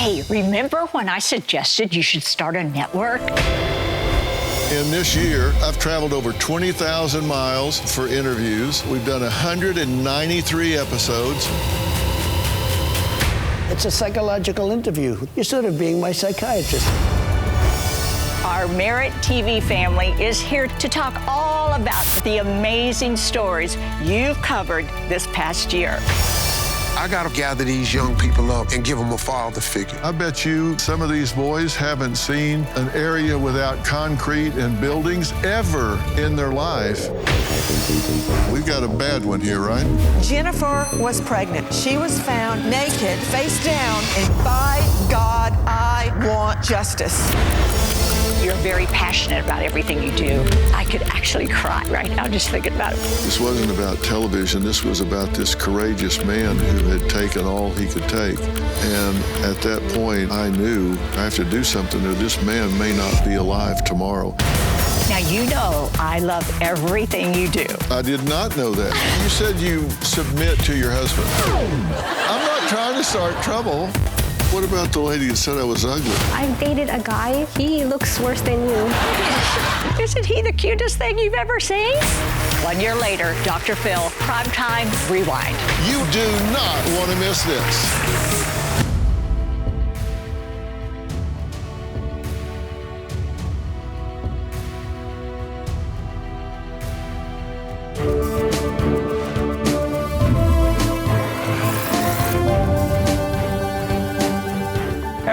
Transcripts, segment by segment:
Hey, remember when I suggested you should start a network? In this year, I've traveled over 20,000 miles for interviews. We've done 193 episodes. It's a psychological interview. You're sort of being my psychiatrist. Our Merit TV family is here to talk all about the amazing stories you've covered this past year. I gotta gather these young people up and give them a father figure. I bet you some of these boys haven't seen an area without concrete and buildings ever in their life. We've got a bad one here, right? Jennifer was pregnant. She was found naked, face down, and by God, I want justice. You're very passionate about everything you do. I could actually cry right now just thinking about it. This wasn't about television. This was about this courageous man who had taken all he could take. And at that point, I knew I have to do something or this man may not be alive tomorrow. Now, you know I love everything you do. I did not know that. You said you submit to your husband. I'm not trying to start trouble. What about the lady that said I was ugly? I've dated a guy. He looks worse than you. Isn't he the cutest thing you've ever seen? 1 year later, Dr. Phil, Primetime Rewind. You do not want to miss this.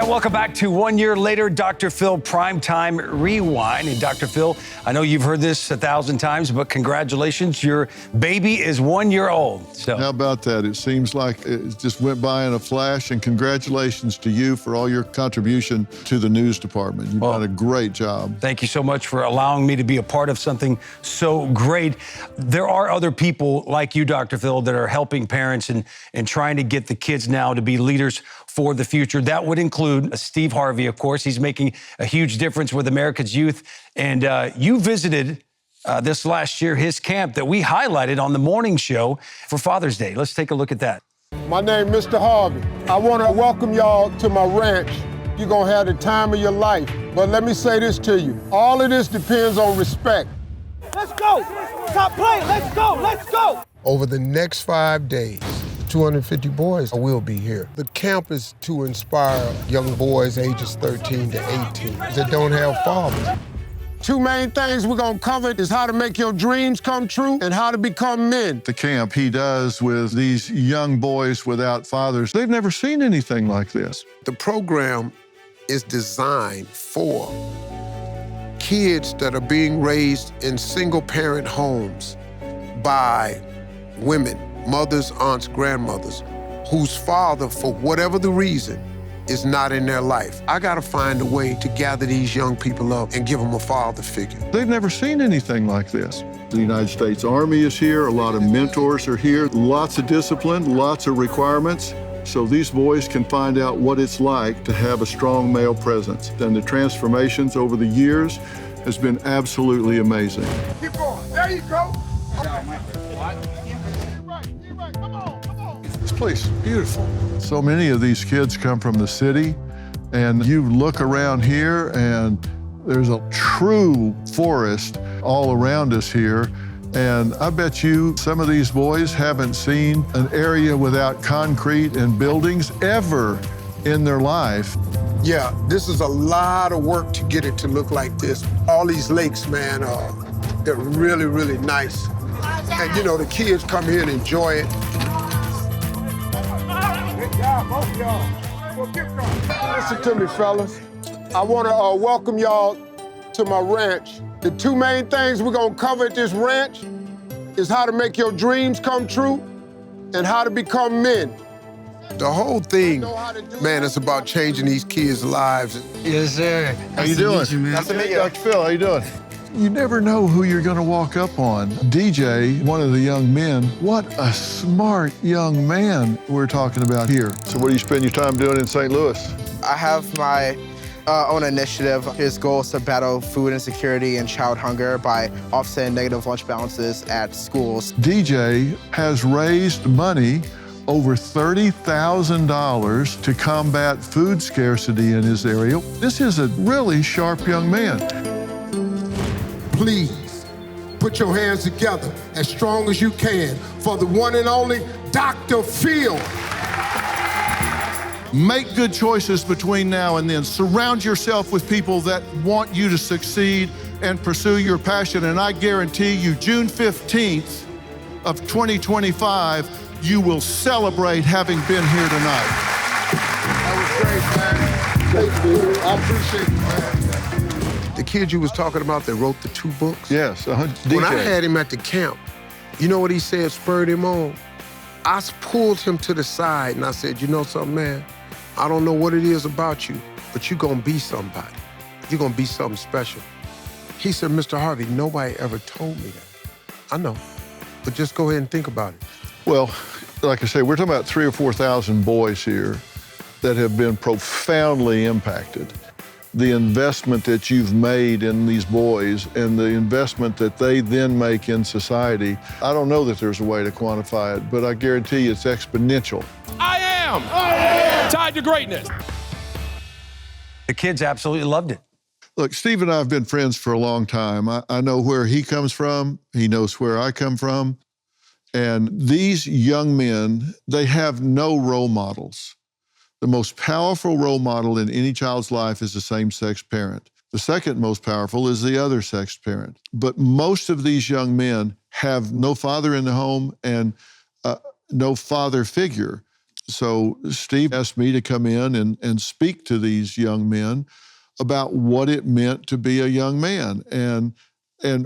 Welcome back to 1 year later, Dr. Phil Primetime Rewind. And Dr. Phil, I know you've heard this 1,000 times, but congratulations, your baby is 1 year old. So how about that? It seems like it just went by in a flash, and congratulations to you for all your contribution to the news department. You've done a great job. Thank you so much for allowing me to be a part of something so great. There are other people like you, Dr. Phil, that are helping parents and trying to get the kids now to be leaders for the future. That would include Steve Harvey, of course. He's making a huge difference with America's youth. And you visited this last year his camp that we highlighted on the morning show for Father's Day. Let's take a look at that. My name is Mr. Harvey. I want to welcome y'all to my ranch. You're going to have the time of your life. But let me say this to you. All of this depends on respect. Let's go. Stop playing. Let's go. Let's go. Over the next 5 days, 250 boys will be here. The camp is to inspire young boys ages 13 to 18 that don't have fathers. Two main things we're gonna cover is how to make your dreams come true and how to become men. The camp he does with these young boys without fathers, they've never seen anything like this. The program is designed for kids that are being raised in single-parent homes by women, mothers, aunts, grandmothers, whose father, for whatever the reason, is not in their life. I gotta find a way to gather these young people up and give them a father figure. They've never seen anything like this. The United States Army is here, a lot of mentors are here, lots of discipline, lots of requirements, so these boys can find out what it's like to have a strong male presence. And the transformations over the years has been absolutely amazing. Keep going. There you go. This place is beautiful. So many of these kids come from the city, and you look around here and there's a true forest all around us here. And I bet you some of these boys haven't seen an area without concrete and buildings ever in their life. Yeah, this is a lot of work to get it to look like this. All these lakes, man, they're really, really nice. And you know, the kids come here and enjoy it. Both y'all. Well, keep going. Listen to me, fellas. I want to welcome y'all to my ranch. The two main things we're going to cover at this ranch is how to make your dreams come true and how to become men. The whole thing, man, it's about changing these kids' lives. Yes, sir. How you doing? Nice to meet you. Dr. Phil, how you doing? You never know who you're going to walk up on. DJ, one of the young men, what a smart young man we're talking about here. So what do you spend your time doing in St. Louis? I have my own initiative. His goal is to battle food insecurity and child hunger by offsetting negative lunch balances at schools. DJ has raised money over $30,000 to combat food scarcity in his area. This is a really sharp young man. Please, put your hands together as strong as you can for the one and only Dr. Phil. Make good choices between now and then. Surround yourself with people that want you to succeed and pursue your passion. And I guarantee you, June 15th of 2025, you will celebrate having been here tonight. That was great, man. Thank you. I appreciate it, man. The kid you was talking about that wrote the 2 books? Yes, When I had him at the camp, you know what he said spurred him on? I pulled him to the side and I said, you know something, man? I don't know what it is about you, but you're gonna be somebody. You're gonna be something special. He said, Mr. Harvey, nobody ever told me that. I know, but just go ahead and think about it. Well, like I say, we're talking about 3,000 or 4,000 boys here that have been profoundly impacted. The investment that you've made in these boys and the investment that they then make in society, I don't know that there's a way to quantify it, but I guarantee you it's exponential. I am tied to greatness. The kids absolutely loved it. Look, Steve and I have been friends for a long time. I know where he comes from. He knows where I come from. And these young men, they have no role models. The most powerful role model in any child's life is the same-sex parent. The second most powerful is the other-sex parent. But most of these young men have no father in the home and no father figure. So Steve asked me to come in and speak to these young men about what it meant to be a young man. And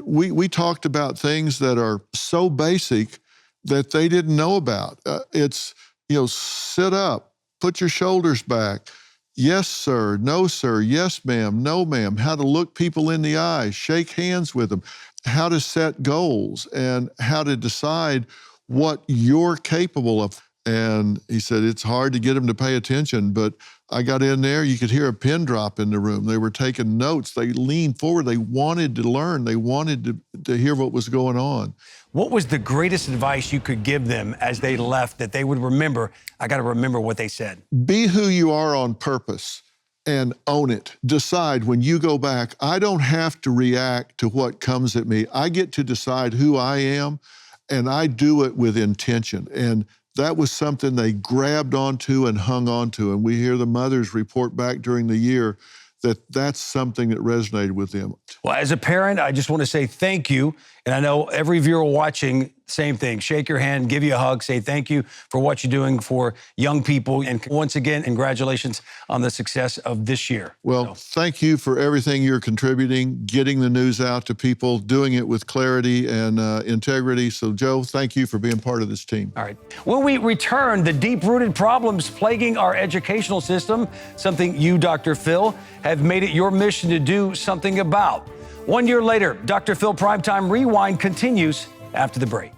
we talked about things that are so basic that they didn't know about. It's, sit up, put your shoulders back. Yes, sir. No, sir. Yes, ma'am. No, ma'am. How to look people in the eye, shake hands with them, how to set goals, and how to decide what you're capable of. And he said, it's hard to get them to pay attention, but I got in there, you could hear a pin drop in the room. They were taking notes. They leaned forward. They wanted to learn. They wanted to hear what was going on. What was the greatest advice you could give them as they left that they would remember? I got to remember what they said. Be who you are on purpose and own it. Decide when you go back, I don't have to react to what comes at me. I get to decide who I am, and I do it with intention. And that was something they grabbed onto and hung onto. And we hear the mothers report back during the year that that's something that resonated with them. Well, as a parent, I just want to say thank you. And I know every viewer watching, same thing. Shake your hand, give you a hug, say thank you for what you're doing for young people. And once again, congratulations on the success of this year. Well, thank you for everything you're contributing, getting the news out to people, doing it with clarity and integrity. So, Joe, thank you for being part of this team. All right. When we return, the deep-rooted problems plaguing our educational system, something you, Dr. Phil, have made it your mission to do something about. 1 year later, Dr. Phil Primetime Rewind continues after the break.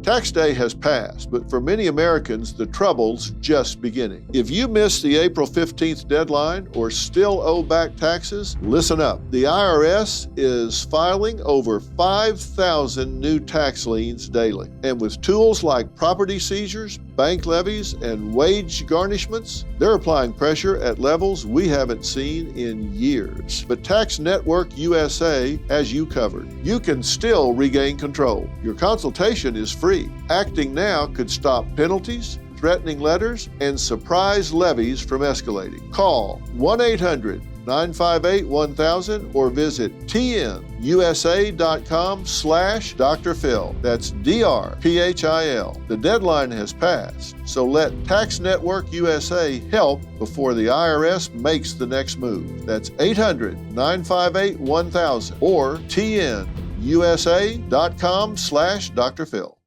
Tax day has passed, but for many Americans, the trouble's just beginning. If you missed the April 15th deadline or still owe back taxes, listen up. The IRS is filing over 5,000 new tax liens daily. And with tools like property seizures, bank levies, and wage garnishments, they're applying pressure at levels we haven't seen in years. But Tax Network USA has you covered. You can still regain control. Your consultation is free. Acting now could stop penalties, threatening letters, and surprise levies from escalating. Call 1-800-958-1000 or visit tnusa.com/Dr. Phil. That's DRPHIL. The deadline has passed, so let Tax Network USA help before the IRS makes the next move. That's 800-958-1000 or tnusa.com/Dr. Phil.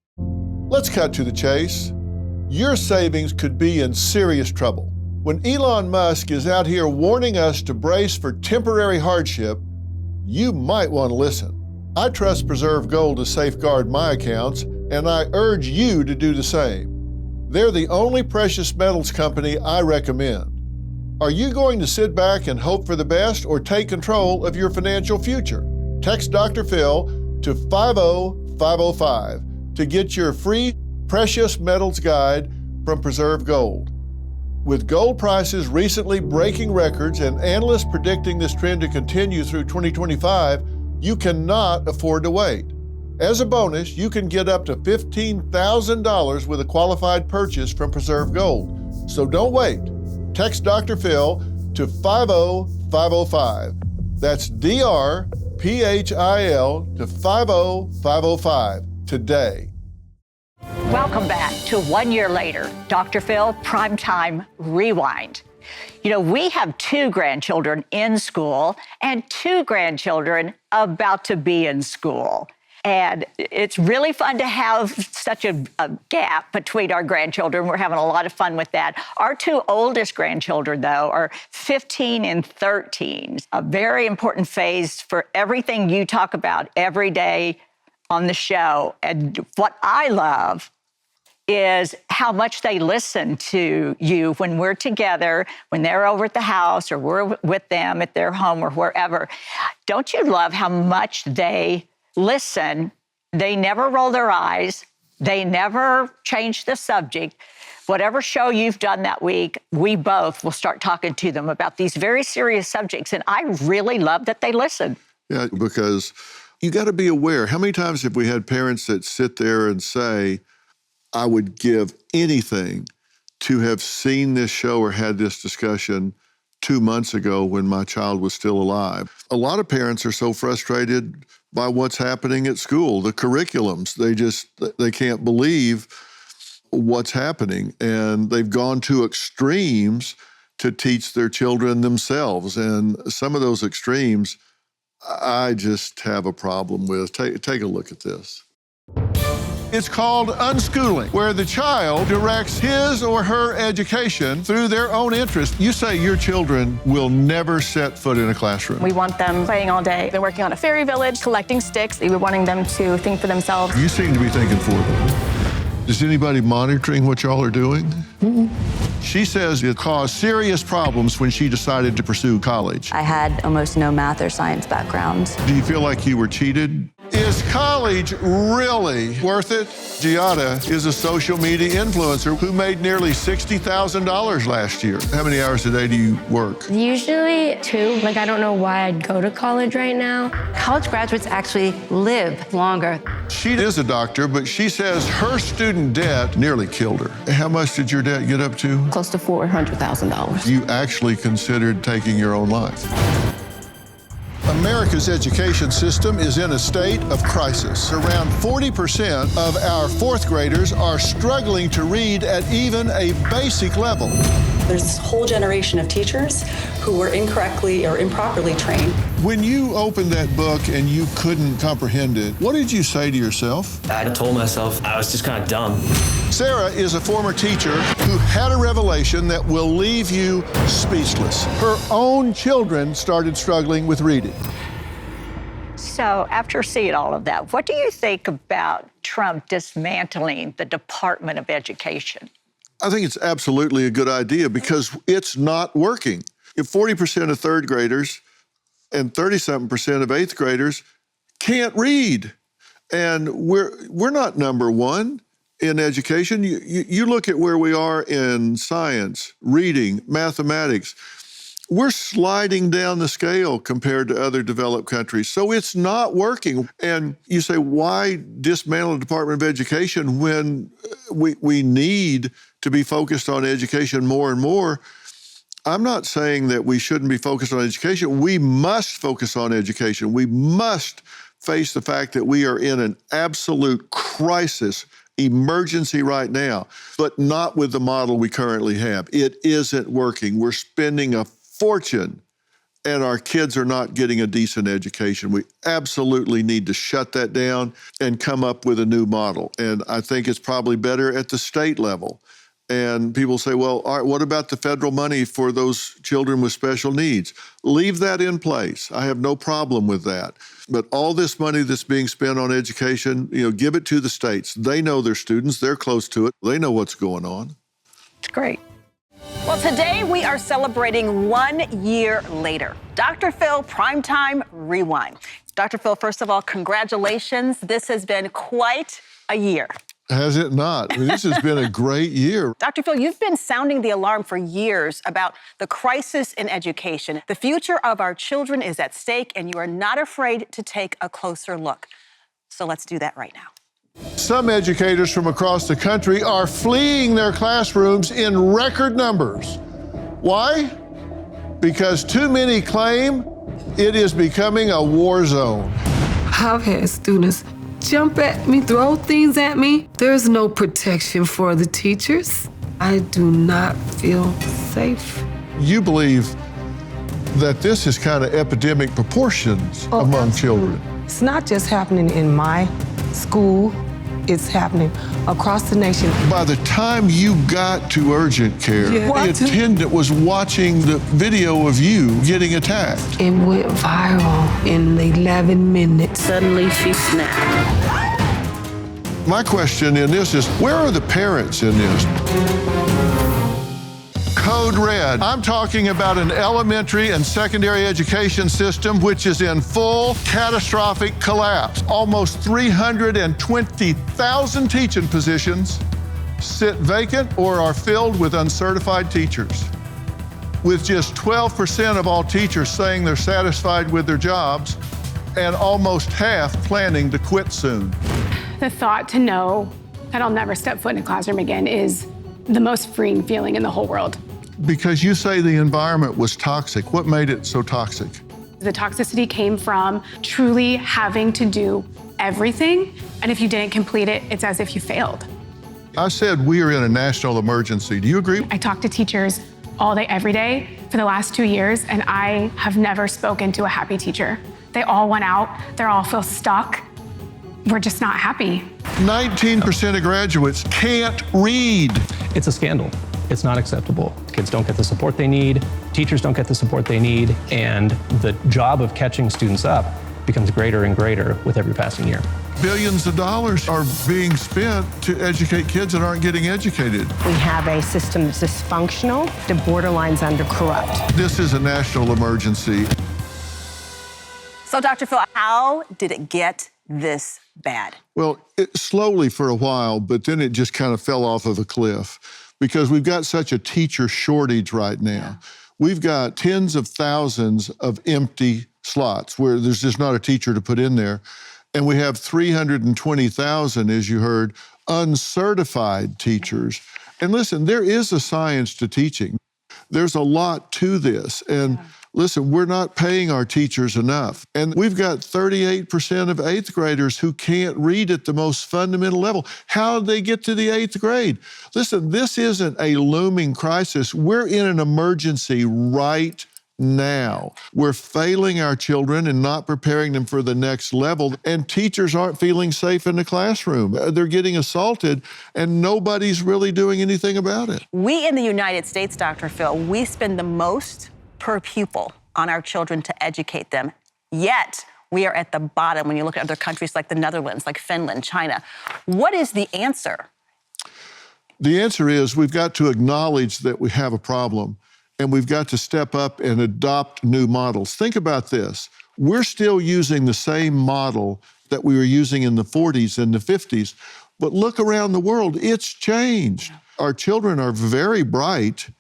Let's cut to the chase. Your savings could be in serious trouble. When Elon Musk is out here warning us to brace for temporary hardship, you might want to listen. I trust Preserve Gold to safeguard my accounts, and I urge you to do the same. They're the only precious metals company I recommend. Are you going to sit back and hope for the best or take control of your financial future? Text Dr. Phil to 50505 to get your free precious metals guide from Preserve Gold. With gold prices recently breaking records and analysts predicting this trend to continue through 2025, you cannot afford to wait. As a bonus, you can get up to $15,000 with a qualified purchase from Preserve Gold. So don't wait. Text Dr. Phil to 50505. That's DRPHIL to 50505 today. Welcome back to 1 year later, Dr. Phil, Primetime Rewind. You know, we have 2 grandchildren in school and 2 grandchildren about to be in school. And it's really fun to have such a gap between our grandchildren. We're having a lot of fun with that. Our 2 oldest grandchildren, though, are 15 and 13, a very important phase for everything you talk about every day on the show. And what I love is how much they listen to you when we're together, when they're over at the house or we're with them at their home or wherever. Don't you love how much they listen? They never roll their eyes. They never change the subject. Whatever show you've done that week, we both will start talking to them about these very serious subjects. And I really love that they listen. Yeah, because you got to be aware. How many times have we had parents that sit there and say, I would give anything to have seen this show or had this discussion 2 months ago when my child was still alive. A lot of parents are so frustrated by what's happening at school, the curriculums. They can't believe what's happening. And they've gone to extremes to teach their children themselves. And some of those extremes, I just have a problem with. Take a look at this. It's called unschooling, where the child directs his or her education through their own interest. You say your children will never set foot in a classroom. We want them playing all day. They're working on a fairy village, collecting sticks. We're wanting them to think for themselves. You seem to be thinking for them. Is anybody monitoring what y'all are doing? Mm-hmm. She says it caused serious problems when she decided to pursue college. I had almost no math or science background. Do you feel like you were cheated? Is college really worth it? Giada is a social media influencer who made nearly $60,000 last year. How many hours a day do you work? Usually 2. I don't know why I'd go to college right now. College graduates actually live longer. She is a doctor, but she says her student debt nearly killed her. How much did your debt get up to? Close to $400,000. You actually considered taking your own life. America's education system is in a state of crisis. Around 40% of our 4th graders are struggling to read at even a basic level. There's this whole generation of teachers who were incorrectly or improperly trained. When you opened that book and you couldn't comprehend it, what did you say to yourself? I told myself I was just kind of dumb. Sarah is a former teacher who had a revelation that will leave you speechless. Her own children started struggling with reading. So after seeing all of that, what do you think about Trump dismantling the Department of Education? I think it's absolutely a good idea because it's not working. If 40% of 3rd graders and 30-something% of 8th graders can't read, and we're not number 1 in education. You look at where we are in science, reading, mathematics. We're sliding down the scale compared to other developed countries. So it's not working. And you say, why dismantle the Department of Education when we need to be focused on education more and more? I'm not saying that we shouldn't be focused on education. We must focus on education. We must face the fact that we are in an absolute crisis, emergency right now, but not with the model we currently have. It isn't working. We're spending a fortune and our kids are not getting a decent education. We absolutely need to shut that down and come up with a new model. And I think it's probably better at the state level. And people say, well, all right, what about the federal money for those children with special needs? Leave that in place. I have no problem with that. But all this money that's being spent on education, give it to the states. They know their students. They're close to it. They know what's going on. It's great. Well, today we are celebrating 1 year later. Dr. Phil, Primetime Rewind. Dr. Phil, first of all, congratulations. This has been quite a year. Has it not? I mean, this has been a great year. Dr. Phil, you've been sounding the alarm for years about the crisis in education. The future of our children is at stake, and you are not afraid to take a closer look. So let's do that right now. Some educators from across the country are fleeing their classrooms in record numbers. Why? Because too many claim it is becoming a war zone. I've had students jump at me, throw things at me. There's no protection for the teachers. I do not feel safe. You believe that this is kind of epidemic proportions among children. It's not just happening in my school, it's happening across the nation. By the time you got to urgent care, the attendant was watching the video of you getting attacked. It went viral in 11 minutes. Suddenly she snapped. My question in this is, where are the parents in this? Code Red. I'm talking about an elementary and secondary education system which is in full catastrophic collapse. Almost 320,000 teaching positions sit vacant or are filled with uncertified teachers, with just 12% of all teachers saying they're satisfied with their jobs and almost half planning to quit soon. The thought to know that I'll never step foot in a classroom again is the most freeing feeling in the whole world. Because you say the environment was toxic. What made it so toxic? The toxicity came from truly having to do everything, and if you didn't complete it, it's as if you failed. I said we are in a national emergency. Do you agree? I talk to teachers all day, every day for the last 2 years, and I have never spoken to a happy teacher. They all want out. They all feel stuck. We're just not happy. 19% of graduates can't read. It's a scandal. It's not acceptable. Kids don't get the support they need, teachers don't get the support they need, and the job of catching students up becomes greater and greater with every passing year. Billions of dollars are being spent to educate kids that aren't getting educated. We have a system that's dysfunctional, the borderline's under corrupt. This is a national emergency. So, Dr. Phil, how did it get this bad? Well, slowly for a while, but then it just kind of fell off of a cliff because we've got such a teacher shortage right now. We've got tens of thousands of empty slots where there's just not a teacher to put in there. And we have 320,000, as you heard, uncertified teachers. And listen, there is a science to teaching. There's a lot to this. And listen, we're not paying our teachers enough. And we've got 38% of eighth graders who can't read at the most fundamental level. How did they get to the eighth grade? Listen, this isn't a looming crisis. We're in an emergency right now. We're failing our children and not preparing them for the next level. And teachers aren't feeling safe in the classroom. They're getting assaulted and nobody's really doing anything about it. We in the United States, Dr. Phil, we spend the most per pupil on our children to educate them. Yet, we are at the bottom when you look at other countries like the Netherlands, like Finland, China. What is the answer? The answer is we've got to acknowledge that we have a problem and we've got to step up and adopt new models. Think about this. We're still using the same model that we were using in the 40s and the 50s, but look around the world, it's changed. Our children are very bright,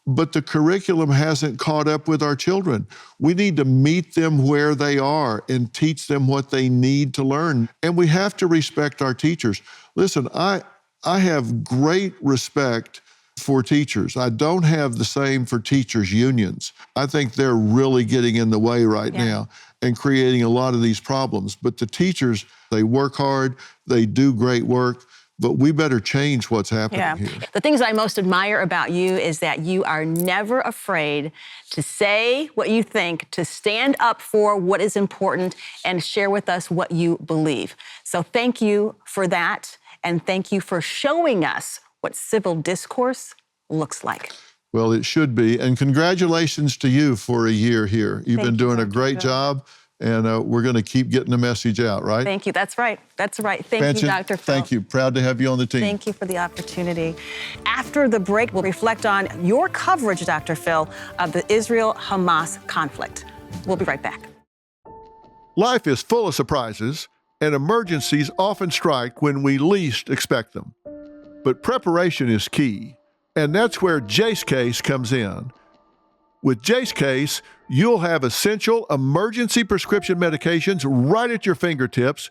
but the curriculum hasn't caught up with our children. We need to meet them where they are and teach them what they need to learn. And we have to respect our teachers. Listen, I have great respect for teachers. I don't have the same for teachers' unions. I think they're really getting in the way right now and creating a lot of these problems. But the teachers, they work hard, they do great work, but we better change what's happening here. The things I most admire about you is that you are never afraid to say what you think, to stand up for what is important, and share with us what you believe. So thank you for that, and thank you for showing us what civil discourse looks like. Well, it should be, and congratulations to you for a year here. You've been doing a great job. And we're going to keep getting the message out, right? Thank you. That's right. That's right. Thank you, Dr. Phil. Thank you. Proud to have you on the team. Thank you for the opportunity. After the break, we'll reflect on your coverage, Dr. Phil, of the Israel-Hamas conflict. We'll be right back. Life is full of surprises, and emergencies often strike when we least expect them. But preparation is key, and that's where Jace Case comes in. With Jace Case, you'll have essential emergency prescription medications right at your fingertips,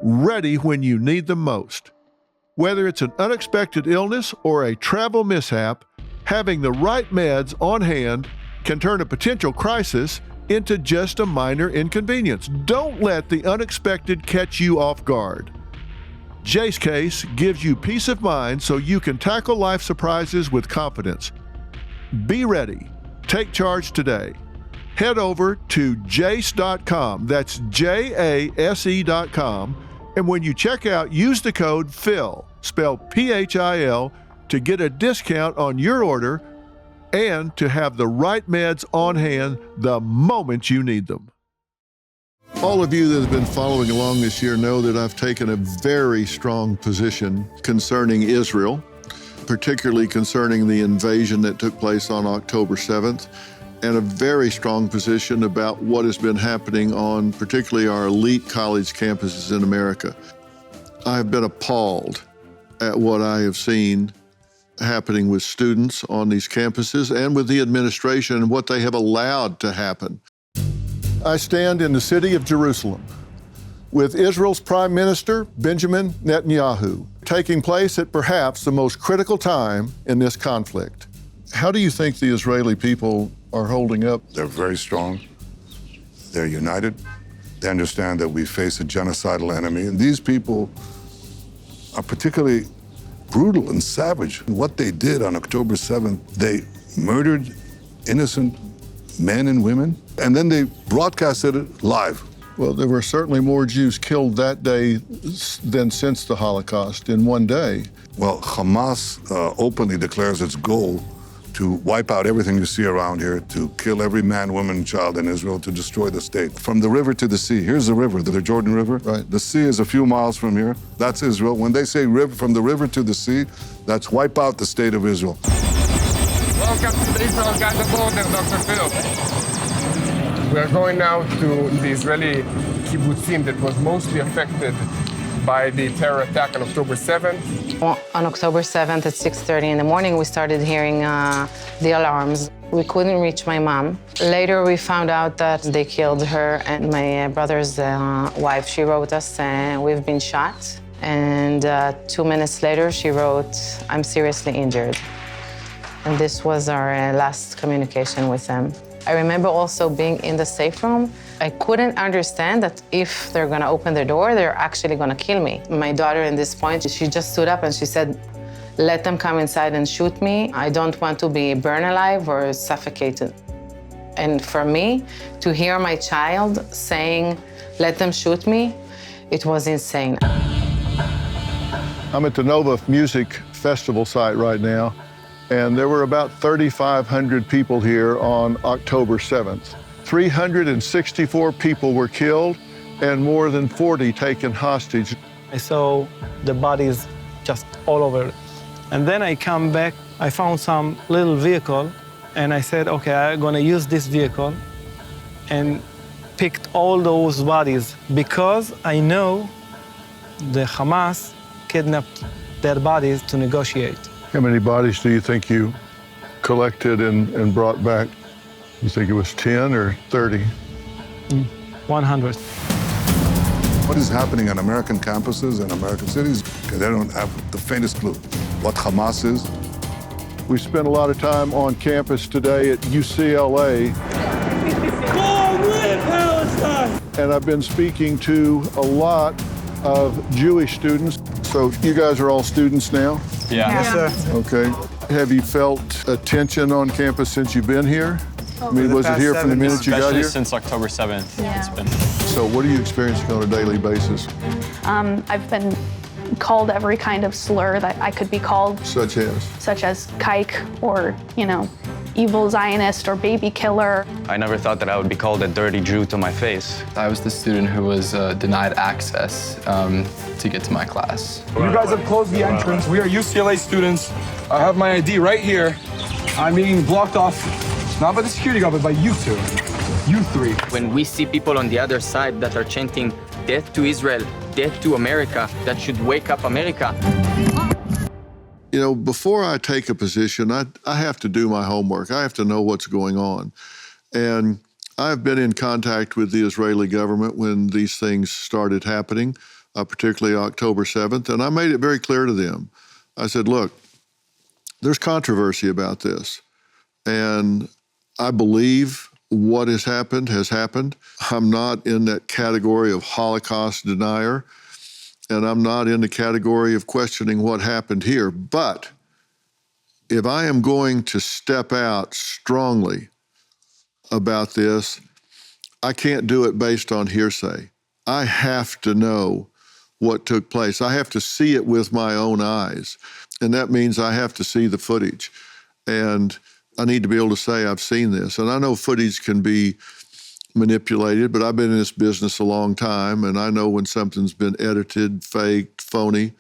ready when you need them most. Whether it's an unexpected illness or a travel mishap, having the right meds on hand can turn a potential crisis into just a minor inconvenience. Don't let the unexpected catch you off guard. Jace Case gives you peace of mind so you can tackle life surprises with confidence. Be ready. Take charge today. Head over to jace.com. That's JASE.com. And when you check out, use the code PHIL, spelled PHIL, to get a discount on your order and to have the right meds on hand the moment you need them. All of you that have been following along this year know that I've taken a very strong position concerning Israel, particularly concerning the invasion that took place on October 7th, and a very strong position about what has been happening on particularly our elite college campuses in America. I have been appalled at what I have seen happening with students on these campuses and with the administration and what they have allowed to happen. I stand in the city of Jerusalem with Israel's Prime Minister, Benjamin Netanyahu, taking place at perhaps the most critical time in this conflict. How do you think the Israeli people are holding up? They're very strong. They're united. They understand that we face a genocidal enemy, and these people are particularly brutal and savage. What they did on October 7th, they murdered innocent men and women, and then they broadcasted it live. Well, there were certainly more Jews killed that day than since the Holocaust in one day. Well, Hamas openly declares its goal to wipe out everything you see around here, to kill every man, woman, and child in Israel, to destroy the state. From the river to the sea, here's the river, the Jordan River. Right. The sea is a few miles from here. That's Israel. When they say river, from the river to the sea, that's wipe out the state of Israel. Welcome to the Israel-Gaza border, Dr. Phil. We are going now to the Israeli kibbutzim that was mostly affected by the terror attack on October 7th. On October 7th at 6:30 in the morning, we started hearing the alarms. We couldn't reach my mom. Later, we found out that they killed her and my brother's wife. She wrote us, we've been shot. And 2 minutes later, she wrote, I'm seriously injured. And this was our last communication with them. I remember also being in the safe room. I couldn't understand that if they're gonna open the door, they're actually gonna kill me. My daughter, at this point, she just stood up and she said, let them come inside and shoot me. I don't want to be burned alive or suffocated. And for me, to hear my child saying, let them shoot me, it was insane. I'm at the Nova Music Festival site right now, and there were about 3,500 people here on October 7th. 364 people were killed and more than 40 taken hostage. I saw the bodies just all over. And then I come back, I found some little vehicle, and I said, okay, I'm gonna use this vehicle, and picked all those bodies because I know the Hamas kidnapped their bodies to negotiate. How many bodies do you think you collected and brought back? You think it was 10 or 30? 100. What is happening on American campuses and American cities? They don't have the faintest clue what Hamas is. We spent a lot of time on campus today at UCLA. Long live Palestine! And I've been speaking to a lot of Jewish students. So you guys are all students now? Yeah. Yes, sir. Okay. Have you felt a tension on campus since you've been here? I mean, was it here from the minute you got here? Especially since October 7th. Yeah. It's been. So what are you experiencing on a daily basis? I've been called every kind of slur that I could be called. Such as kike or, evil Zionist or baby killer. I never thought that I would be called a dirty Jew to my face. I was the student who was denied access to get to my class. You guys have closed the entrance. We are UCLA students. I have my ID right here. I'm being blocked off, not by the security guard, but by you two. You three. When we see people on the other side that are chanting death to Israel, death to America, that should wake up America. You know, before I take a position, I have to do my homework. I have to know what's going on. And I've been in contact with the Israeli government when these things started happening, particularly October 7th, and I made it very clear to them. I said, look, there's controversy about this, and I believe what has happened. I'm not in that category of Holocaust denier, and I'm not in the category of questioning what happened here. But if I am going to step out strongly about this, I can't do it based on hearsay. I have to know what took place. I have to see it with my own eyes. And that means I have to see the footage. And I need to be able to say I've seen this. And I know footage can be manipulated, but I've been in this business a long time, and I know when something's been edited, faked, phony.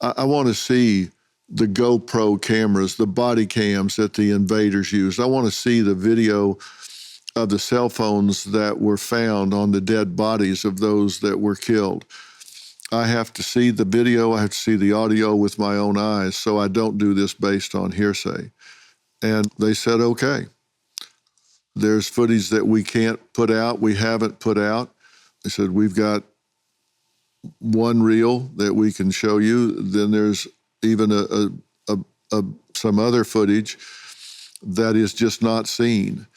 I want to see the GoPro cameras, the body cams that the invaders used. I want to see the video of the cell phones that were found on the dead bodies of those that were killed. I have to see the video, I have to see the audio with my own eyes, so I don't do this based on hearsay. And they said, okay. There's footage that we can't put out, we haven't put out. They said, we've got one reel that we can show you. Then there's even some other footage that is just not seen.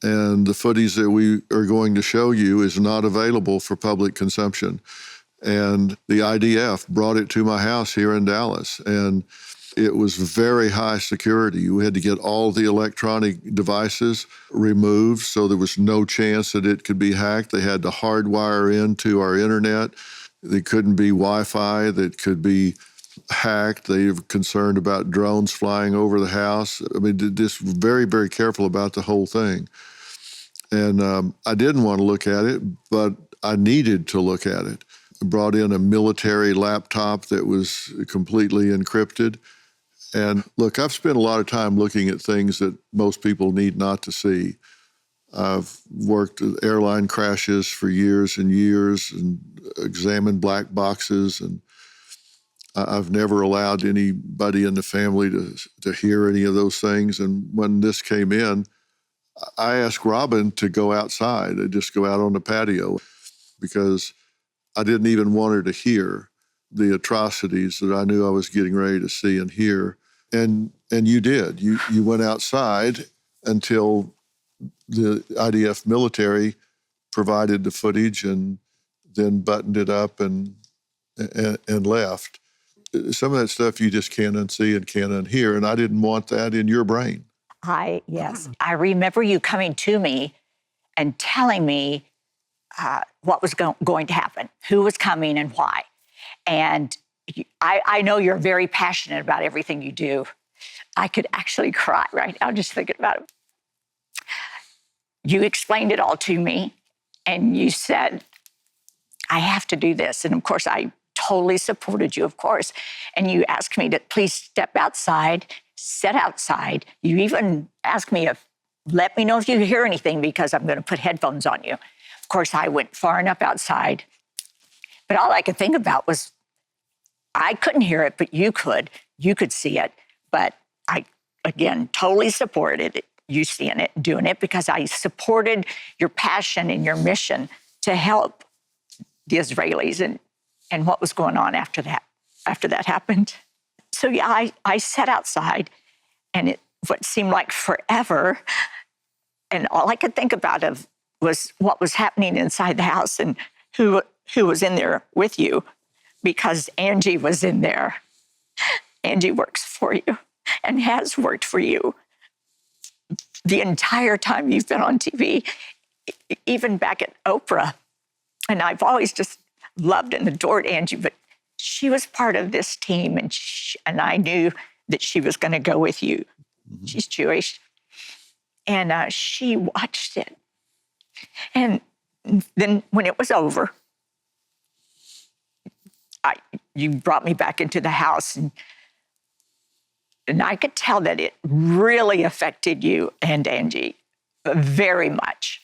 And the footage that we are going to show you is not available for public consumption. And the IDF brought it to my house here in Dallas. And it was very high security. We had to get all the electronic devices removed, so there was no chance that it could be hacked. They had to hardwire into our internet. There couldn't be Wi-Fi that could be hacked. They were concerned about drones flying over the house. I mean, just very, very careful about the whole thing. And I didn't want to look at it, but I needed to look at it. I brought in a military laptop that was completely encrypted. And look, I've spent a lot of time looking at things that most people need not to see. I've worked with airline crashes for years and years and examined black boxes, and I've never allowed anybody in the family to hear any of those things. And when this came in, I asked Robin to go outside, to just go out on the patio, because I didn't even want her to hear the atrocities that I knew I was getting ready to see and hear. And you did. You went outside until the IDF military provided the footage and then buttoned it up and left. Some of that stuff you just can't unsee and can't unhear, and I didn't want that in your brain. Yes. I remember you coming to me and telling me what was going to happen, who was coming and why. And I know you're very passionate about everything you do. I could actually cry right now just thinking about it. You explained it all to me, and you said, I have to do this. And of course, I totally supported you, of course. And you asked me to please step outside, sit outside. You even asked me let me know if you hear anything, because I'm going to put headphones on you. Of course, I went far enough outside. But all I could think about was, I couldn't hear it, but you could. You could see it. But I, again, totally supported you seeing it, doing it, because I supported your passion and your mission to help the Israelis and what was going on after that happened. So yeah, I sat outside, and what seemed like forever, and all I could think about was what was happening inside the house and who was in there with you, because Angie was in there. Angie works for you and has worked for you the entire time you've been on TV, even back at Oprah. And I've always just loved and adored Angie, but she was part of this team, and I knew that she was going to go with you. Mm-hmm. She's Jewish. And she watched it. And then when it was over, you brought me back into the house, and I could tell that it really affected you and Angie very much.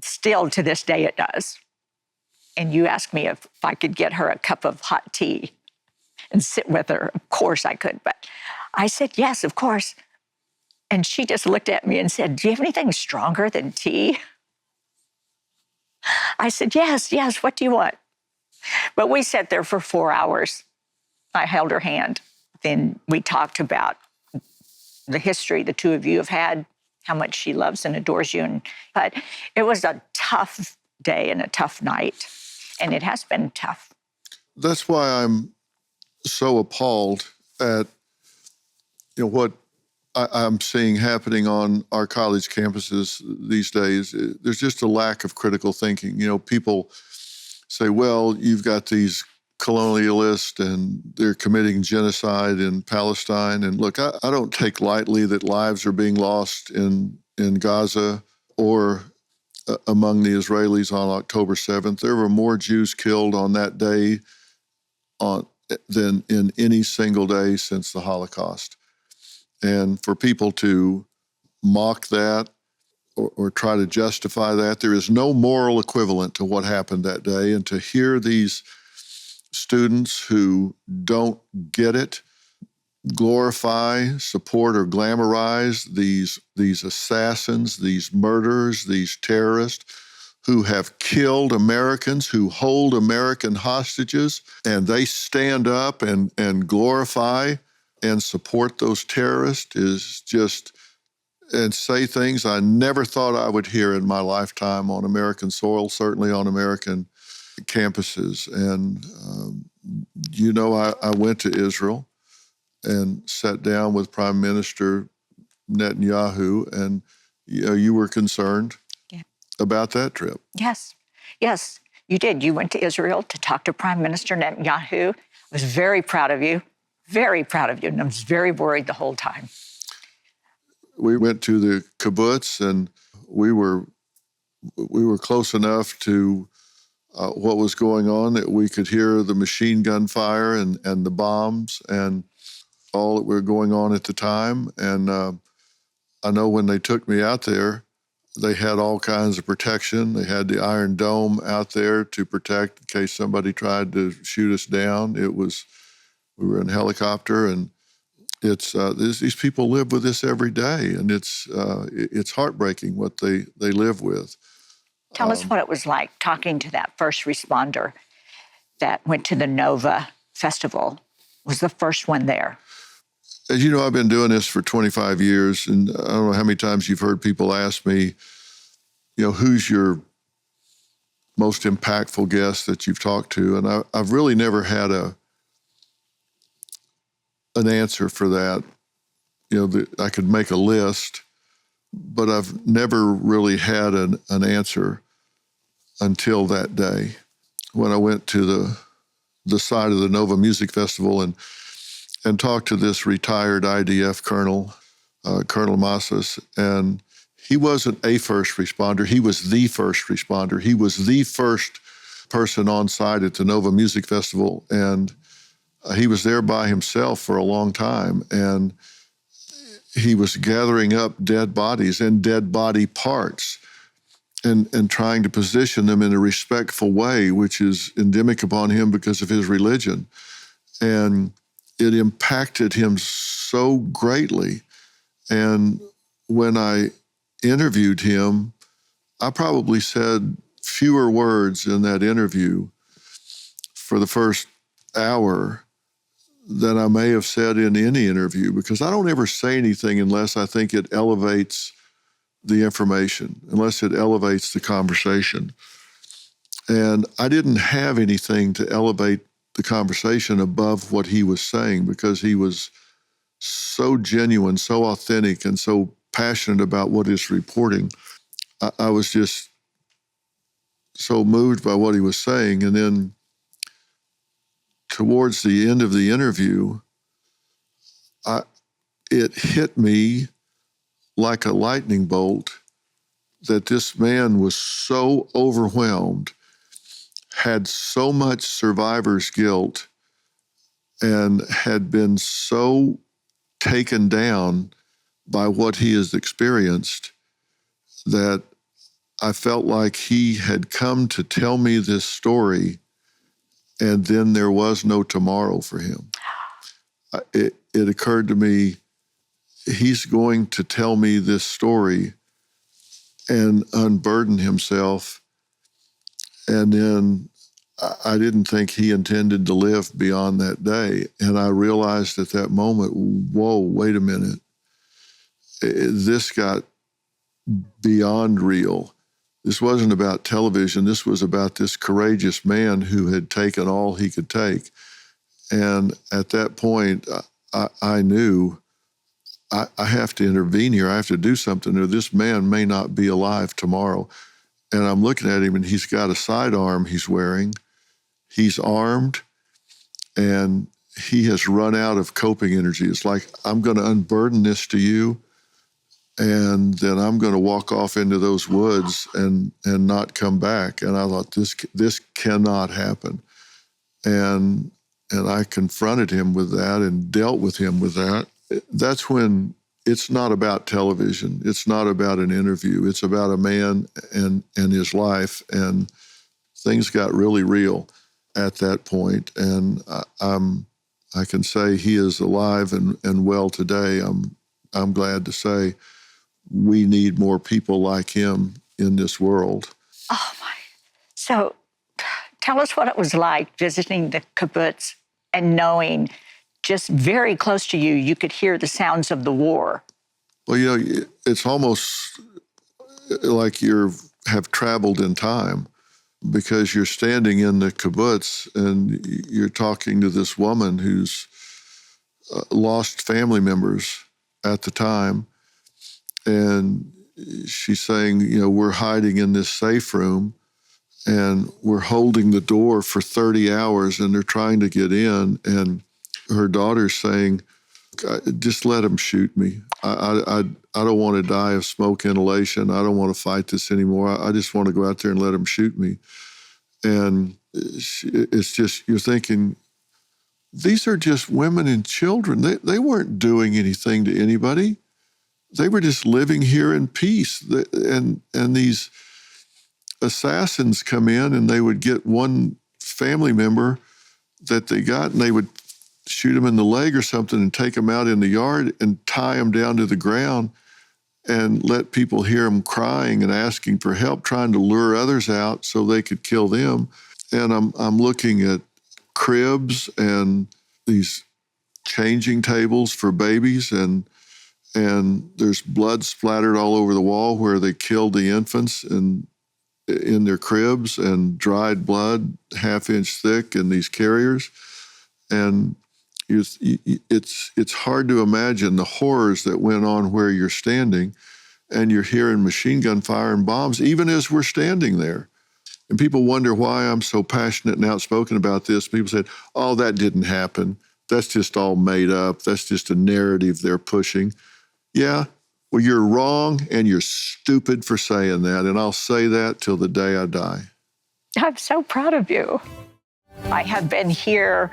Still to this day it does. and you asked me if I could get her a cup of hot tea and sit with her. Of course I could, but I said, yes, of course. And she just looked at me and said, do you have anything stronger than tea? I said, yes, what do you want? But we sat there for 4 hours. I held her hand. Then we talked about the history the two of you have had, how much she loves and adores you. But it was a tough day and a tough night, and it has been tough. That's why I'm so appalled at what I'm seeing happening on our college campuses these days. There's just a lack of critical thinking. People say, well, you've got these colonialists and they're committing genocide in Palestine. And look, I don't take lightly that lives are being lost in Gaza or among the Israelis on October 7th. There were more Jews killed on that day than in any single day since the Holocaust. And for people to mock that or try to justify that, there is no moral equivalent to what happened that day. And to hear these students who don't get it glorify, support, or glamorize these assassins, these murderers, these terrorists who have killed Americans, who hold American hostages, and they stand up and glorify and support those terrorists is just, and say things I never thought I would hear in my lifetime on American soil, certainly on American campuses. And, I went to Israel and sat down with Prime Minister Netanyahu, and you were concerned about that trip. Yes, you did. You went to Israel to talk to Prime Minister Netanyahu. I was very proud of you, and I was very worried the whole time. We went to the kibbutz, and we were close enough to what was going on that we could hear the machine gun fire and the bombs and all that were going on at the time. And I know when they took me out there, they had all kinds of protection. They had the Iron Dome out there to protect in case somebody tried to shoot us down. We were in a helicopter, and it's these people live with this every day, and it's heartbreaking what they live with. Tell us what it was like talking to that first responder that went to the Nova Festival, was the first one there. As you know, I've been doing this for 25 years, and I don't know how many times you've heard people ask me, who's your most impactful guest that you've talked to? And I've really never had an answer for that. I could make a list, but I've never really had an answer until that day when I went to the site of the Nova Music Festival and talked to this retired IDF colonel, Colonel Massas, and he wasn't a first responder. He was the first responder. He was the first person on site at the Nova Music Festival, and he was there by himself for a long time, and he was gathering up dead bodies and dead body parts and trying to position them in a respectful way, which is endemic upon him because of his religion. And it impacted him so greatly. And when I interviewed him, I probably said fewer words in that interview for the first hour than I may have said in any interview, because I don't ever say anything unless I think it elevates the information, unless it elevates the conversation. And I didn't have anything to elevate the conversation above what he was saying, because he was so genuine, so authentic, and so passionate about what he's reporting. I was just so moved by what he was saying. And then towards the end of the interview, it hit me like a lightning bolt that this man was so overwhelmed, had so much survivor's guilt, and had been so taken down by what he has experienced that I felt like he had come to tell me this story, and then there was no tomorrow for him. It occurred to me, he's going to tell me this story and unburden himself, and then I didn't think he intended to live beyond that day. And I realized at that moment, whoa, wait a minute. This got beyond real. This wasn't about television. This was about this courageous man who had taken all he could take. And at that point, I knew I have to intervene here. I have to do something, or this man may not be alive tomorrow. And I'm looking at him, and he's got a sidearm he's wearing. He's armed, and he has run out of coping energy. It's like, I'm going to unburden this to you, and then I'm going to walk off into those woods and not come back. And I thought, this cannot happen. And I confronted him with that and dealt with him with that. That's when it's not about television. It's not about an interview. It's about a man and his life. And things got really real at that point. And I can say he is alive and well today. I'm glad to say we need more people like him in this world. Oh, my. So tell us what it was like visiting the kibbutz and knowing just very close to you, you could hear the sounds of the war. Well, you know, it's almost like you have traveled in time, because you're standing in the kibbutz and you're talking to this woman who's lost family members at the time. And she's saying, you know, we're hiding in this safe room and we're holding the door for 30 hours and they're trying to get in. And her daughter's saying, just let them shoot me. I don't want to die of smoke inhalation. I don't want to fight this anymore. I just want to go out there and let them shoot me. And it's just, you're thinking, these are just women and children. They weren't doing anything to anybody. They were just living here in peace. And these assassins come in and they would get one family member that they got and they would shoot him in the leg or something and take him out in the yard and tie him down to the ground and let people hear him crying and asking for help, trying to lure others out so they could kill them. And I'm looking at cribs and these changing tables for babies, and there's blood splattered all over the wall where they killed the infants and in their cribs, and dried blood, half-inch thick in these carriers. And it's hard to imagine the horrors that went on where you're standing, and you're hearing machine gun fire and bombs, even as we're standing there. And people wonder why I'm so passionate and outspoken about this. People said, oh, that didn't happen. That's just all made up. That's just a narrative they're pushing. Yeah, well, you're wrong and you're stupid for saying that. And I'll say that till the day I die. I'm so proud of you. I have been here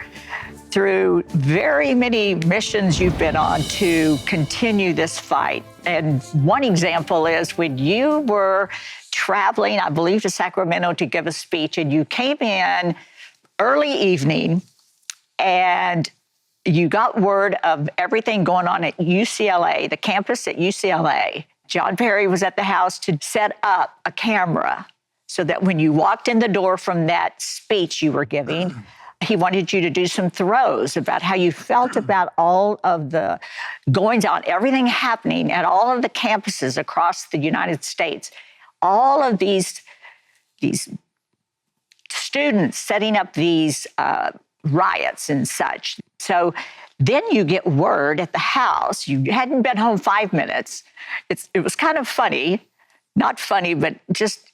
through very many missions you've been on to continue this fight. And one example is when you were traveling, I believe, to Sacramento to give a speech, and you came in early evening and you got word of everything going on at UCLA, the campus at UCLA. John Perry was at the house to set up a camera so that when you walked in the door from that speech you were giving, he wanted you to do some throws about how you felt about all of the goings on, everything happening at all of the campuses across the United States. All of these students setting up these riots and such. So then you get word at the house, you hadn't been home 5 minutes. It was kind of funny, not funny, but just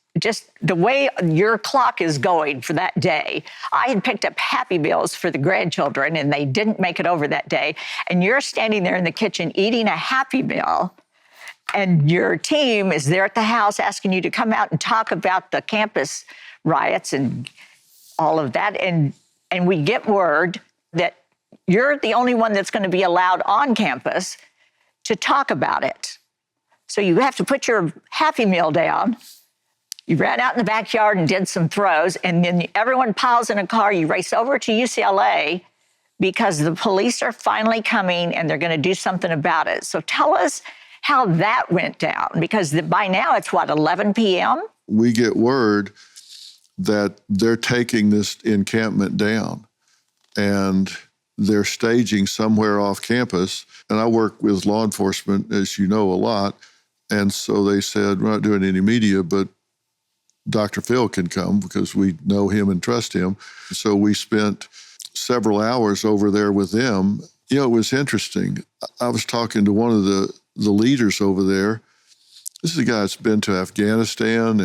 the way your clock is going for that day. I had picked up Happy Meals for the grandchildren and they didn't make it over that day. And you're standing there in the kitchen eating a Happy Meal, and your team is there at the house asking you to come out and talk about the campus riots and all of that. And we get word that you're the only one that's going to be allowed on campus to talk about it. So you have to put your Happy Meal down You ran out in the backyard and did some throws, and then everyone piles in a car. You race over to UCLA because the police are finally coming and they're going to do something about it. So tell us how that went down, because by now it's what, 11 p.m.? We get word that they're taking this encampment down and they're staging somewhere off campus. And I work with law enforcement, as you know, a lot. And so they said, we're not doing any media, but Dr. Phil can come because we know him and trust him. So we spent several hours over there with them. You know, it was interesting. I was talking to one of the leaders over there. This is a guy that's been to Afghanistan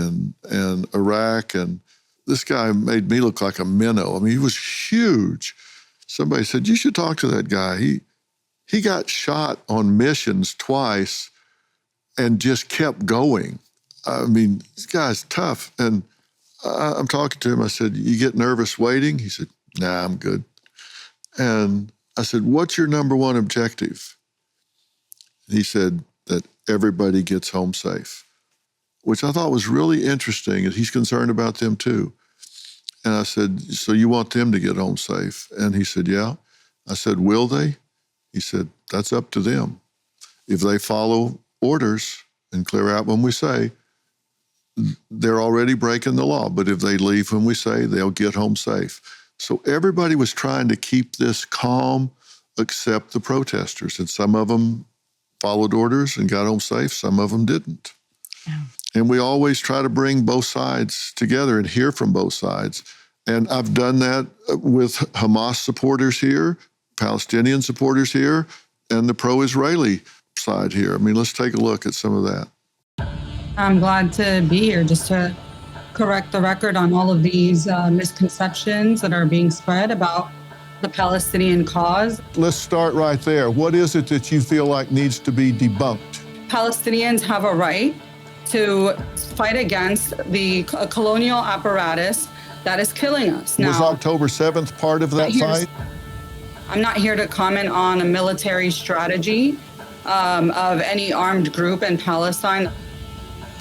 and Iraq, and this guy made me look like a minnow. I mean, he was huge. Somebody said, you should talk to that guy. He got shot on missions twice and just kept going. I mean, this guy's tough. And I'm talking to him. I said, you get nervous waiting? He said, nah, I'm good. And I said, what's your number one objective? He said that everybody gets home safe, which I thought was really interesting. And he's concerned about them too. And I said, so you want them to get home safe? And he said, yeah. I said, will they? He said, that's up to them. If they follow orders and clear out when we say, they're already breaking the law. But if they leave when we say, they'll get home safe. So everybody was trying to keep this calm, except the protesters. And some of them followed orders and got home safe. Some of them didn't. Yeah. And we always try to bring both sides together and hear from both sides. And I've done that with Hamas supporters here, Palestinian supporters here, and the pro-Israeli side here. I mean, let's take a look at some of that. I'm glad to be here just to correct the record on all of these misconceptions that are being spread about the Palestinian cause. Let's start right there. What is it that you feel like needs to be debunked? Palestinians have a right to fight against the colonial apparatus that is killing us. Now, was October 7th part of that fight? I'm not here to comment on a military strategy of any armed group in Palestine.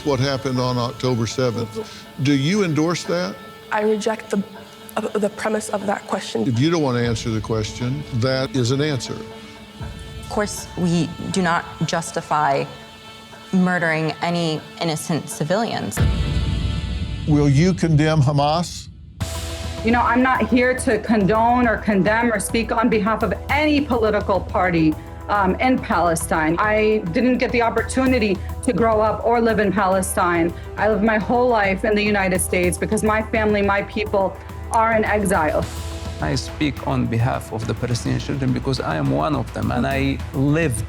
What happened on October 7th. Do you endorse that? I reject the premise of that question. If you don't want to answer the question, that is an answer. Of course, we do not justify murdering any innocent civilians. Will you condemn Hamas? You know, I'm not here to condone or condemn or speak on behalf of any political party in Palestine. I didn't get the opportunity to grow up or live in Palestine. I lived my whole life in the United States because my family, my people are in exile. I speak on behalf of the Palestinian children because I am one of them and I lived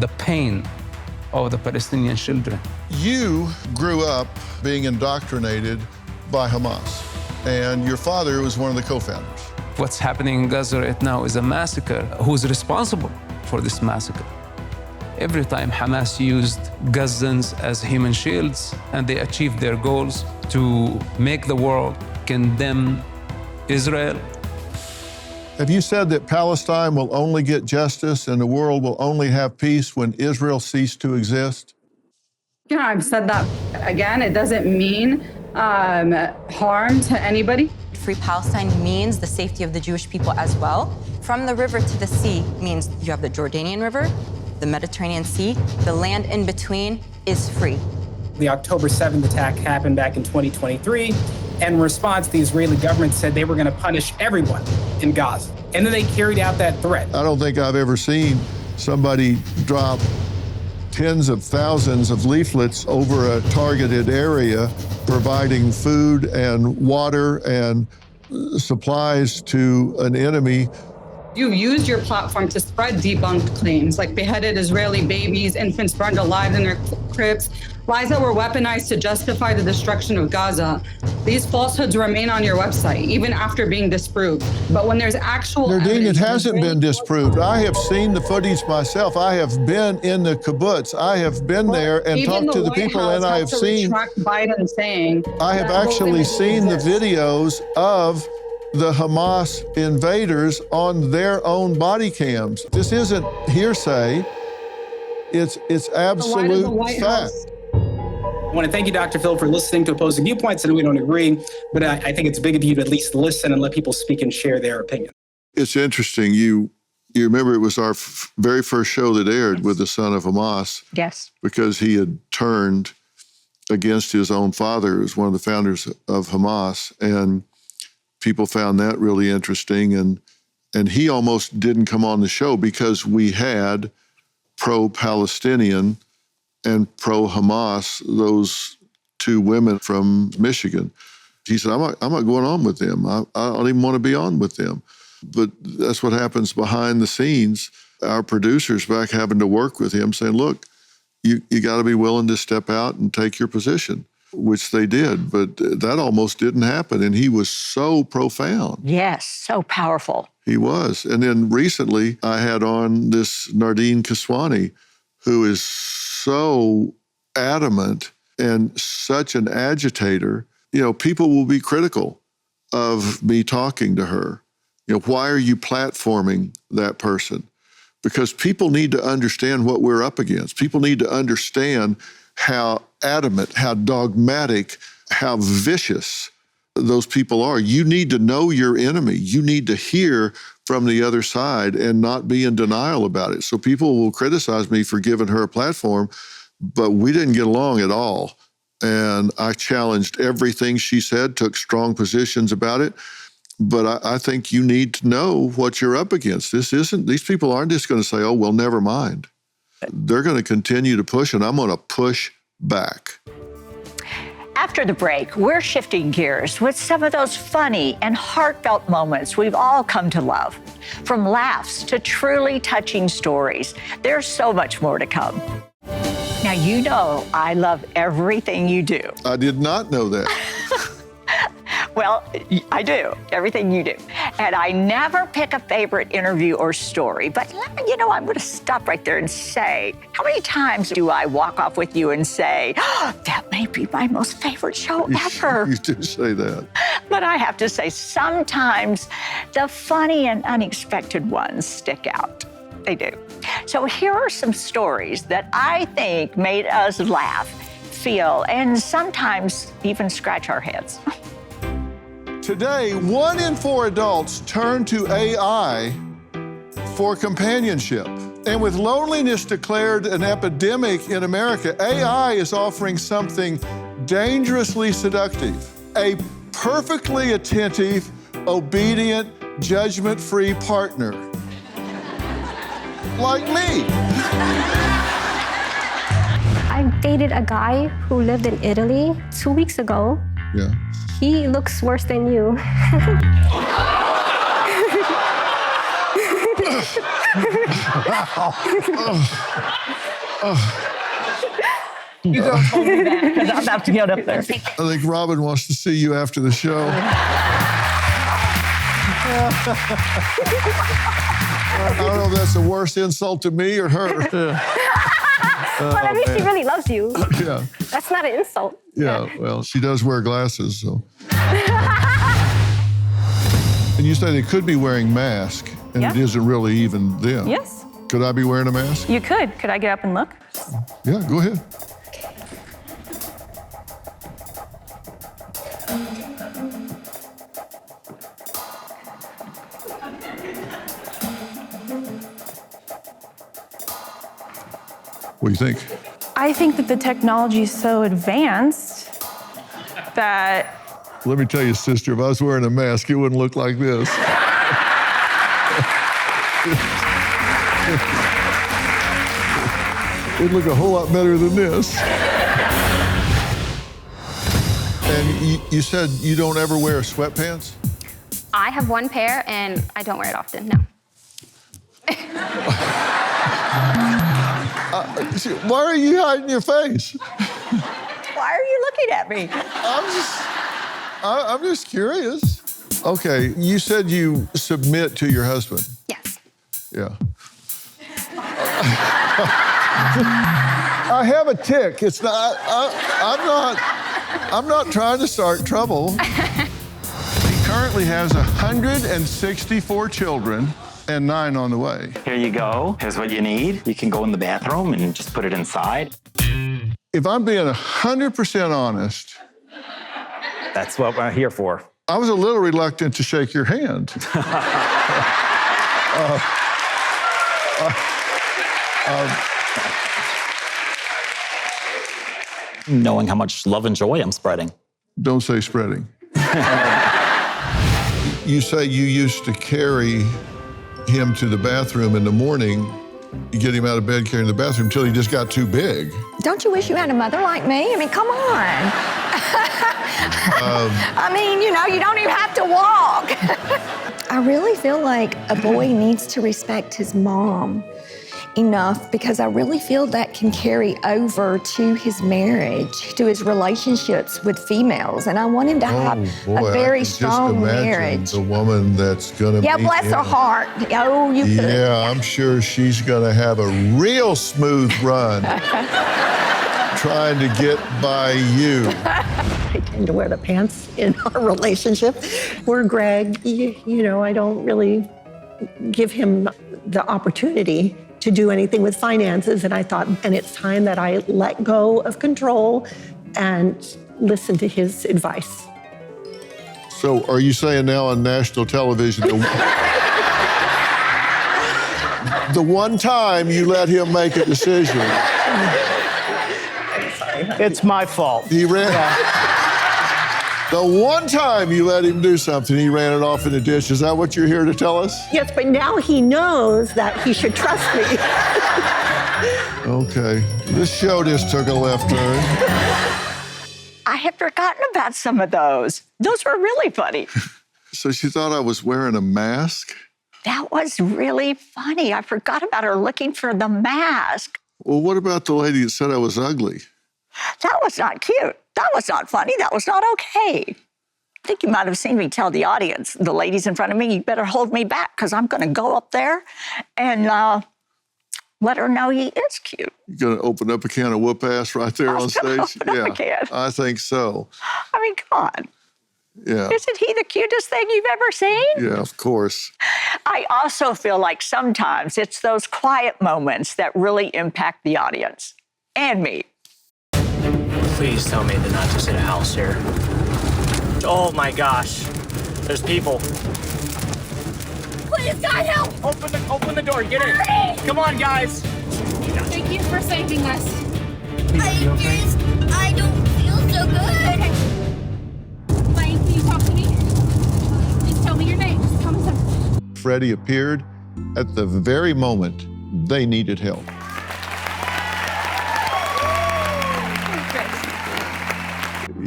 the pain of the Palestinian children. You grew up being indoctrinated by Hamas, and your father was one of the co-founders. What's happening in Gaza right now is a massacre. Who's responsible for this massacre? Every time Hamas used Gazans as human shields and they achieved their goals to make the world condemn Israel. Have you said that Palestine will only get justice and the world will only have peace when Israel ceased to exist? You know, I've said that again. It doesn't mean harm to anybody. Free Palestine means the safety of the Jewish people as well. From the river to the sea means you have the Jordanian River, the Mediterranean Sea. The land in between is free. The October 7th attack happened back in 2023. And in response, the Israeli government said they were going to punish everyone in Gaza. And then they carried out that threat. I don't think I've ever seen somebody drop tens of thousands of leaflets over a targeted area, providing food and water and supplies to an enemy. You've used your platform to spread debunked claims like beheaded Israeli babies, infants burned alive in their cribs, lies that were weaponized to justify the destruction of Gaza. These falsehoods remain on your website, even after being disproved. But when there's actual Nardine, it hasn't been disproved. I have seen the footage myself. I have been in the kibbutz. I have been there and talked to the people, and I have seen. Biden saying. I have actually seen the videos of the Hamas invaders on their own body cams. This isn't hearsay. It's absolute fact. want to thank you, Dr. Phil, for listening to opposing viewpoints, and we don't agree, but I think it's big of you to at least listen and let people speak and share their opinion. It's interesting. You remember it was our very first show that aired with the son of Hamas. Yes. Because he had turned against his own father, who was one of the founders of Hamas, and people found that really interesting. And he almost didn't come on the show because we had pro-Palestinian and pro-Hamas, those two women from Michigan. He said, I'm not going on with them. I don't even want to be on with them. But that's what happens behind the scenes. Our producers back having to work with him saying, look, you got to be willing to step out and take your position, which they did. But that almost didn't happen. And he was so profound. Yes, so powerful. He was. And then recently I had on this Nardine Kaswani, who is so adamant and such an agitator. You know, people will be critical of me talking to her. You know, why are you platforming that person? Because people need to understand what we're up against. People need to understand how adamant, how dogmatic, how vicious those people are. You need to know your enemy. You need to hear from the other side and not be in denial about it. So people will criticize me for giving her a platform, but we didn't get along at all. And I challenged everything she said, took strong positions about it. But I think you need to know what you're up against. These people aren't just going to say, oh, well, never mind. They're going to continue to push, and I'm going to push back. After the break, we're shifting gears with some of those funny and heartfelt moments we've all come to love. From laughs to truly touching stories, there's so much more to come. Now, you know I love everything you do. I did not know that. Well, I do, everything you do. And I never pick a favorite interview or story, but you know, I'm gonna stop right there and say, how many times do I walk off with you and say, oh, that may be my most favorite show ever? You do say that. But I have to say, sometimes the funny and unexpected ones stick out. They do. So here are some stories that I think made us laugh, feel, and sometimes even scratch our heads. Today, 1 in 4 adults turn to AI for companionship. And with loneliness declared an epidemic in America, AI is offering something dangerously seductive. A perfectly attentive, obedient, judgment-free partner. Like me. I dated a guy who lived in Italy 2 weeks ago. Yeah. He looks worse than you. You girls hold me back because I'm about to get up there. I think Robin wants to see you after the show. I don't know if that's a worse insult to me or her. But I mean, she really loves you. Yeah. That's not an insult. Yeah, well, she does wear glasses, so. And you say they could be wearing masks, and Yeah. it isn't really even them. Yes. Could I be wearing a mask? You could. Could I get up and look? Yeah, go ahead. What do you think? I think that the technology is so advanced that Let me tell you, sister, if I was wearing a mask, it wouldn't look like this. It'd look a whole lot better than this. And you said you don't ever wear sweatpants? I have one pair and I don't wear it often, no. Why are you hiding your face? Why are you looking at me? I'm just curious. Okay, you said you submit to your husband. Yes. Yeah. I have a tick. It's not. I'm not trying to start trouble. He currently has 164 children and 9 on the way. Here you go. Here's what you need. You can go in the bathroom and just put it inside. If I'm being 100% honest, that's what we're here for. I was a little reluctant to shake your hand. Knowing how much love and joy I'm spreading. Don't say spreading. You say you used to carry him to the bathroom in the morning. You get him out of bed, carry him to the bathroom until he just got too big. Don't you wish you had a mother like me? I mean, come on. I mean, you know, you don't even have to walk. I really feel like a boy needs to respect his mom enough because I really feel that can carry over to his marriage, to his relationships with females. And I want him to have a very strong marriage. The woman that's gonna Yeah, bless her heart. Oh, you could. Yeah, I'm sure she's gonna have a real smooth run trying to get by you. I tend to wear the pants in our relationship. Poor Greg, you know, I don't really give him the opportunity to do anything with finances. And I thought, and it's time that I let go of control and listen to his advice. So are you saying now on national television, the one time you let him make a decision? It's my fault. He ran. The one time you let him do something, he ran it off in the ditch. Is that what you're here to tell us? Yes, but now he knows that he should trust me. Okay, this show just took a left turn. I had forgotten about some of those. Those were really funny. So she thought I was wearing a mask? That was really funny. I forgot about her looking for the mask. Well, what about the lady that said I was ugly? That was not cute. That was not funny. That was not okay. I think you might have seen me tell the audience, the ladies in front of me, you better hold me back because I'm going to go up there and let her know he is cute. You're going to open up a can of whoop ass right there on stage? Yeah, I think so. I mean, come on. Yeah. Isn't he the cutest thing you've ever seen? Yeah, of course. I also feel like sometimes it's those quiet moments that really impact the audience and me. Please tell me they're not just in a house here. Oh my gosh, there's people. Please, God, help! Open the door, get in. Hurry! Come on, guys. Thank you for saving us. I don't feel so good. Lane, can you talk to me? Just tell me your name. Just tell me something. Freddie appeared at the very moment they needed help.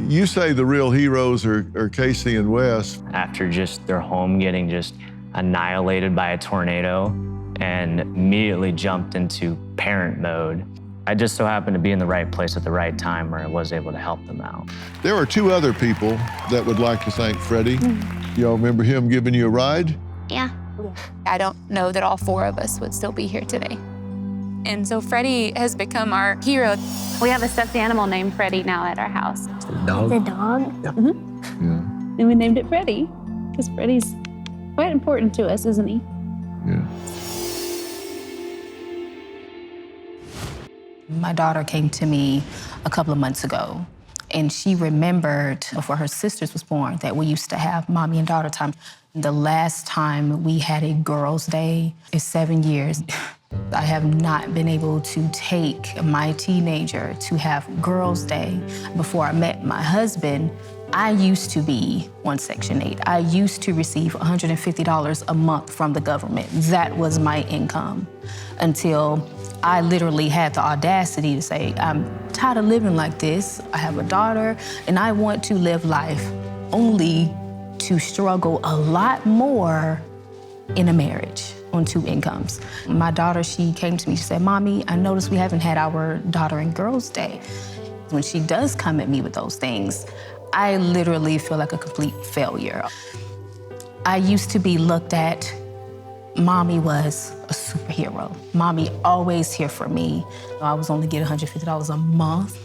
You say the real heroes are Casey and Wes. After just their home getting just annihilated by a tornado and immediately jumped into parent mode, I just so happened to be in the right place at the right time where I was able to help them out. There are two other people that would like to thank Freddie. Y'all remember him giving you a ride? Yeah. I don't know that all four of us would still be here today. And so Freddie has become our hero. We have a stuffed animal named Freddie now at our house. Dog? The dog? Yeah. And we named it Freddie because Freddie's quite important to us, isn't he? Yeah. My daughter came to me a couple of months ago, and she remembered before her sisters was born that we used to have mommy and daughter time. The last time we had a girls' day is 7 years. I have not been able to take my teenager to have girls' day. Before I met my husband, I used to be on Section 8. I used to receive $150 a month from the government. That was my income until I literally had the audacity to say, I'm tired of living like this. I have a daughter and I want to live life, only to struggle a lot more in a marriage on 2 incomes. My daughter, she came to me, she said, Mommy, I noticed we haven't had our daughter and girls' day. When she does come at me with those things, I literally feel like a complete failure. I used to be looked at, Mommy was a superhero. Mommy always here for me. I was only getting $150 a month.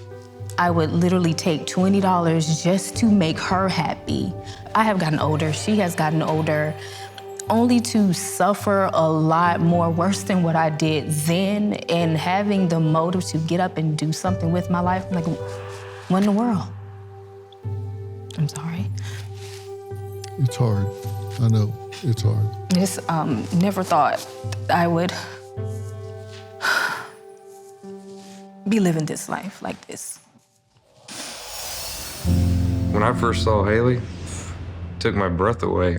I would literally take $20 just to make her happy. I have gotten older, she has gotten older. only to suffer a lot more worse than what I did then, and having the motive to get up and do something with my life, I'm like, what in the world? I'm sorry. It's hard. I know, it's hard. Just never thought I would be living this life like this. When I first saw Haley, it took my breath away.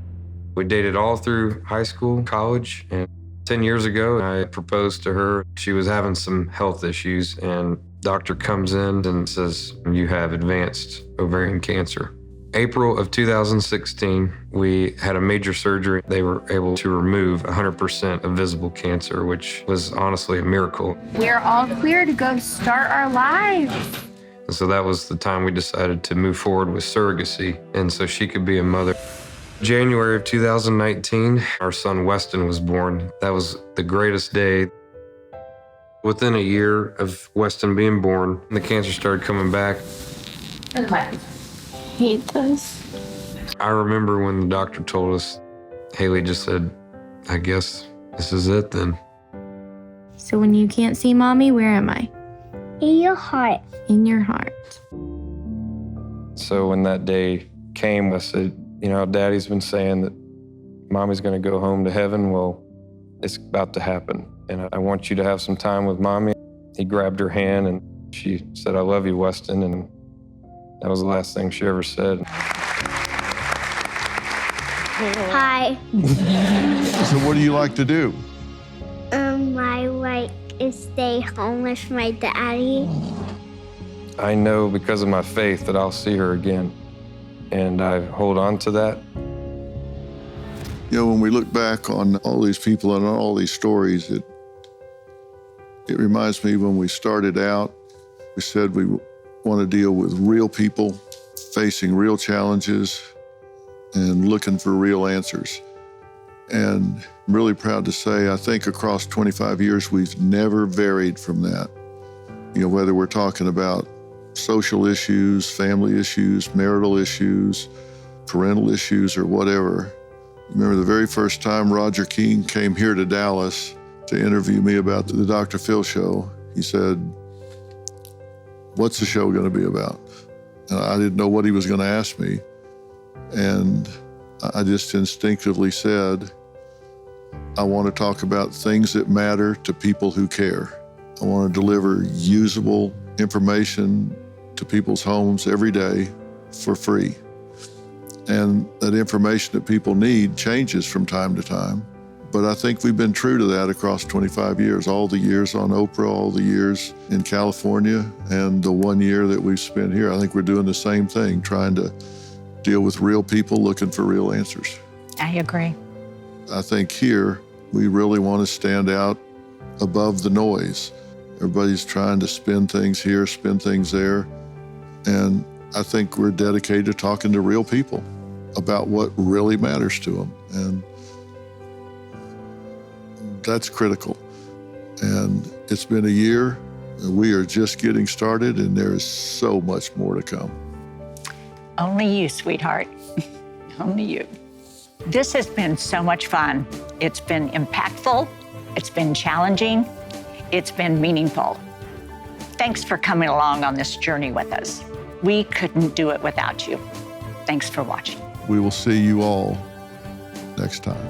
We dated all through high school, college, and 10 years ago, I proposed to her. She was having some health issues, and doctor comes in and says, you have advanced ovarian cancer. April of 2016, we had a major surgery. They were able to remove 100% of visible cancer, which was honestly a miracle. We're all clear to go start our lives. And so that was the time we decided to move forward with surrogacy, and so she could be a mother. January of 2019, our son Weston was born. That was the greatest day. Within a year of Weston being born, the cancer started coming back. Hate this. I remember when the doctor told us, Haley just said, I guess this is it then. So when you can't see mommy, where am I? In your heart. In your heart. So when that day came, I said, you know, Daddy's been saying that Mommy's gonna go home to heaven. Well, it's about to happen. And I want you to have some time with Mommy. He grabbed her hand and she said, I love you, Weston. And that was the last thing she ever said. Hi. So what do you like to do? I like to stay home with my daddy. I know because of my faith that I'll see her again. And I hold on to that. You know, when we look back on all these people and on all these stories, it reminds me when we started out, we said we want to deal with real people facing real challenges and looking for real answers. And I'm really proud to say, I think across 25 years, we've never varied from that. You know, whether we're talking about social issues, family issues, marital issues, parental issues, or whatever. Remember the very first time Roger King came here to Dallas to interview me about the Dr. Phil show, he said, what's the show going to be about? And I didn't know what he was going to ask me. And I just instinctively said, I want to talk about things that matter to people who care. I want to deliver usable information to people's homes every day for free. And that information that people need changes from time to time. But I think we've been true to that across 25 years, all the years on Oprah, all the years in California, and the 1 year that we've spent here. I think we're doing the same thing, trying to deal with real people looking for real answers. I agree. I think here, we really want to stand out above the noise. Everybody's trying to spin things here, spin things there. And I think we're dedicated to talking to real people about what really matters to them. And that's critical. And it's been a year, and we are just getting started, and there is so much more to come. Only you, sweetheart. Only you. This has been so much fun. It's been impactful. It's been challenging. It's been meaningful. Thanks for coming along on this journey with us. We couldn't do it without you. Thanks for watching. We will see you all next time.